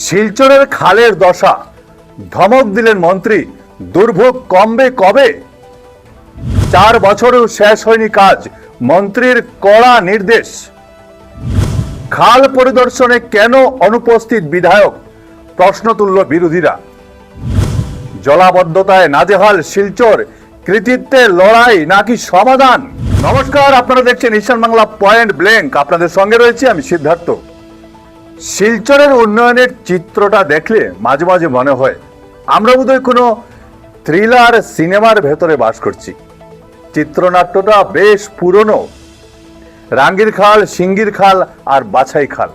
শিলচরের খালের দশা, ধমক দিলেন মন্ত্রী, দুর্ভোগ কমবে কবে? 4 বছরেও শেষ হয়নি কাজ, মন্ত্রীর কড়া নির্দেশ। খাল পরিদর্শনে কেন অনুপস্থিত বিধায়ক, প্রশ্ন তুলল বিরোধীরা। জলাবদ্ধতায় নাজেহাল শিলচর, কৃতিত্বের লড়াই নাকি সমাধান? নমস্কার, আপনারা দেখছেন ঈশান বাংলা পয়েন্ট ব্ল্যাঙ্ক। আপনাদের সঙ্গে রয়েছে আমি সিদ্ধার্থ। শিলচরের উন্নয়নের চিত্রটা দেখলে মাঝে মাঝে মনে হয় আমরা বোধহয় কোনো থ্রিলার সিনেমার ভেতরে বাস করছি। চিত্রনাট্যটা বেশ পুরনো। রাঙ্গির খাল, সিঙ্গির খাল আর বাছাই খাল।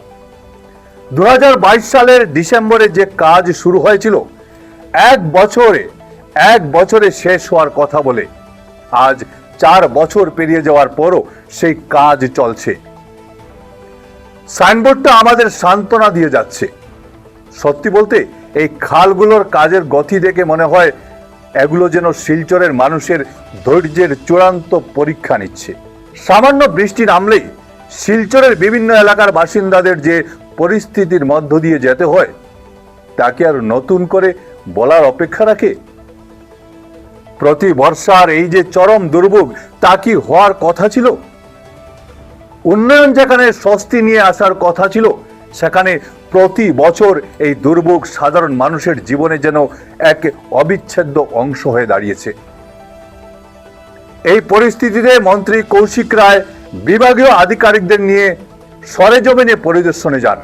2022 সালের ডিসেম্বরে যে কাজ শুরু হয়েছিল, এক বছরে শেষ হওয়ার কথা বলে আজ 4 বছর পেরিয়ে যাওয়ার পরও সেই কাজ চলছে। সাইনবোর্ডটা আমাদের সান্ত্বনা দিয়ে যাচ্ছে। সত্যি বলতে এই খালগুলোর কাজের গতি দেখে মনে হয় এগুলো যেন শিলচরের মানুষের ধৈর্যের চূড়ান্ত পরীক্ষা নিচ্ছে। সামান্য বৃষ্টি নামলেই শিলচরের বিভিন্ন এলাকার বাসিন্দাদের যে পরিস্থিতির মধ্য দিয়ে যেতে হয়, তাকে আর নতুন করে বলার অপেক্ষা রাখে? প্রতি বর্ষার এই যে চরম দুর্ভোগ, তা কি হওয়ার কথা ছিল? উন্নয়ন যেখানে স্বস্তি নিয়ে আসার কথা ছিল, সেখানে প্রতি বছর এই দুর্ভোগ সাধারণ মানুষের জীবনে যেন এক অবিচ্ছেদ্য অংশ হয়ে দাঁড়িয়েছে। এই পরিস্থিতিতে মন্ত্রী কৌশিক রায় বিভাগীয় আধিকারিকদের নিয়ে সরেজমিনে পরিদর্শনে যান।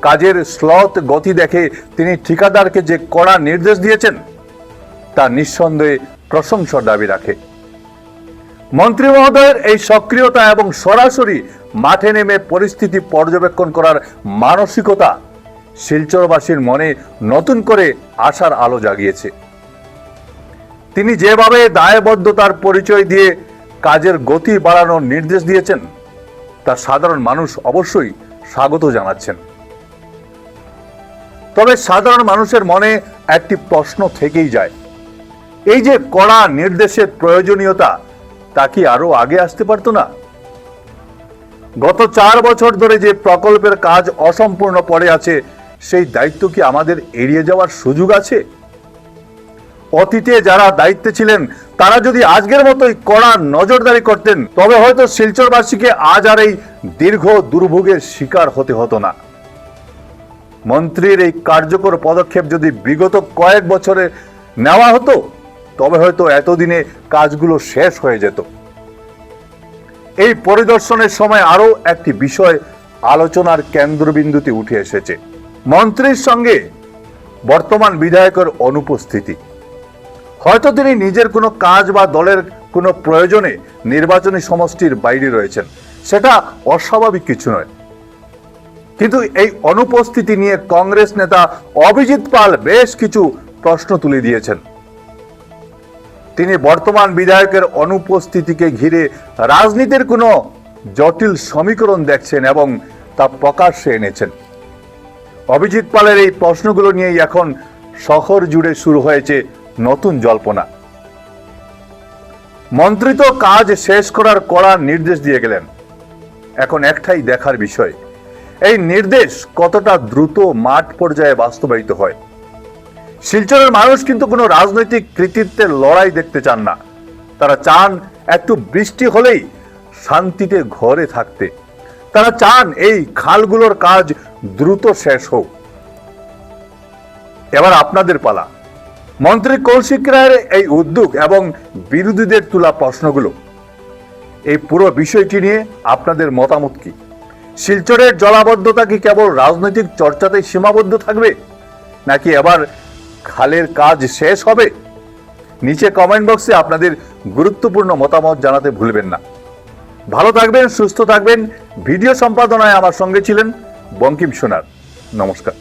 কাজের স্লথ গতি দেখে তিনি ঠিকাদারকে যে কড়া নির্দেশ দিয়েছেন, তা নিঃসন্দেহে প্রশংসার দাবি রাখে। মন্ত্রী মহোদয়ের এই সক্রিয়তা এবং সরাসরি মাঠে নেমে পরিস্থিতি পর্যবেক্ষণ করার মানসিকতা শিলচরবাসীর মনে নতুন করে আশার আলো জাগিয়েছে। তিনি যেভাবে দায়বদ্ধতার পরিচয় দিয়ে কাজের গতি বাড়ানোর নির্দেশ দিয়েছেন, তা সাধারণ মানুষ অবশ্যই স্বাগত জানাচ্ছেন। তবে সাধারণ মানুষের মনে একটি প্রশ্ন থেকেই যায়, এই যে কড়া নির্দেশের প্রয়োজনীয়তা, তা কি আরো আগে আসতে পারত না? গত 4 বছর ধরে যে প্রকল্পের কাজ অসম্পূর্ণ পড়ে আছে, সেই দায়িত্ব কি আমাদের এড়িয়ে যাওয়ার সুযোগ আছে? অতীতে যারা দায়িত্বে ছিলেন, তারা যদি আজকের মতোই কড়া নজরদারি করতেন, তবে হয়তো শিলচরবাসীকে আজ আর এই দীর্ঘ দুর্ভোগের শিকার হতে হতো না। মন্ত্রীর এই কার্যকর পদক্ষেপ যদি বিগত কয়েক বছরে নেওয়া হতো, তবে হয়তো এতদিনে কাজগুলো শেষ হয়ে যেত। এই পরিদর্শনের সময় আরো একটি বিষয় আলোচনার কেন্দ্রবিন্দুতে উঠে এসেছে। মন্ত্রীর সঙ্গে বর্তমান বিধায়কের অনুপস্থিতি। হয়তো তিনি নিজের কোনো কাজ বা দলের কোনো প্রয়োজনে নির্বাচনী সমষ্টির বাইরে রয়েছেন, সেটা অস্বাভাবিক কিছু নয়। কিন্তু এই অনুপস্থিতি নিয়ে কংগ্রেস নেতা অভিজিৎ পাল বেশ কিছু প্রশ্ন তুলে দিয়েছেন। তিনি বর্তমান বিধায়কের অনুপস্থিতিকে ঘিরে রাজনীতির কোনো জটিল সমীকরণ দেখছেন এবং তা প্রকাশ্যে এনেছেন। অভিজিৎ পালের এই প্রশ্নগুলো নিয়েই এখন শহর জুড়ে শুরু হয়েছে নতুন জল্পনা। মন্ত্রী তো কাজ শেষ করার কড়া নির্দেশ দিয়ে গেলেন। এখন একটাই দেখার বিষয়, এই নির্দেশ কতটা দ্রুত মাঠ পর্যায়ে বাস্তবায়িত হয়। শিলচরের মানুষ কিন্তু কোনো রাজনৈতিক কৃতিত্বের লড়াই দেখতে চান না। তারা চান একটু বৃষ্টি হলেই শান্তিতে ঘরে থাকতে। তারা চান এই খালগুলোর কাজ দ্রুত শেষ হোক। এবার আপনাদের পালা। মন্ত্রী কৌশিক রায়ের এই উদ্যোগ এবং বিরোধীদের তোলা প্রশ্নগুলো, এই পুরো বিষয়টি নিয়ে আপনাদের মতামত কি? শিলচরের জলাবদ্ধতা কি কেবল রাজনৈতিক চর্চাতেই সীমাবদ্ধ থাকবে, নাকি এবার খালের কাজ শেষ হবে? নিচে কমেন্ট বক্সে আপনাদের গুরুত্বপূর্ণ মতামত জানাতে ভুলবেন না। ভালো থাকবেন, সুস্থ থাকবেন। ভিডিও সম্পাদনায় আমার সঙ্গে ছিলেন বঙ্কিম সোনার। নমস্কার।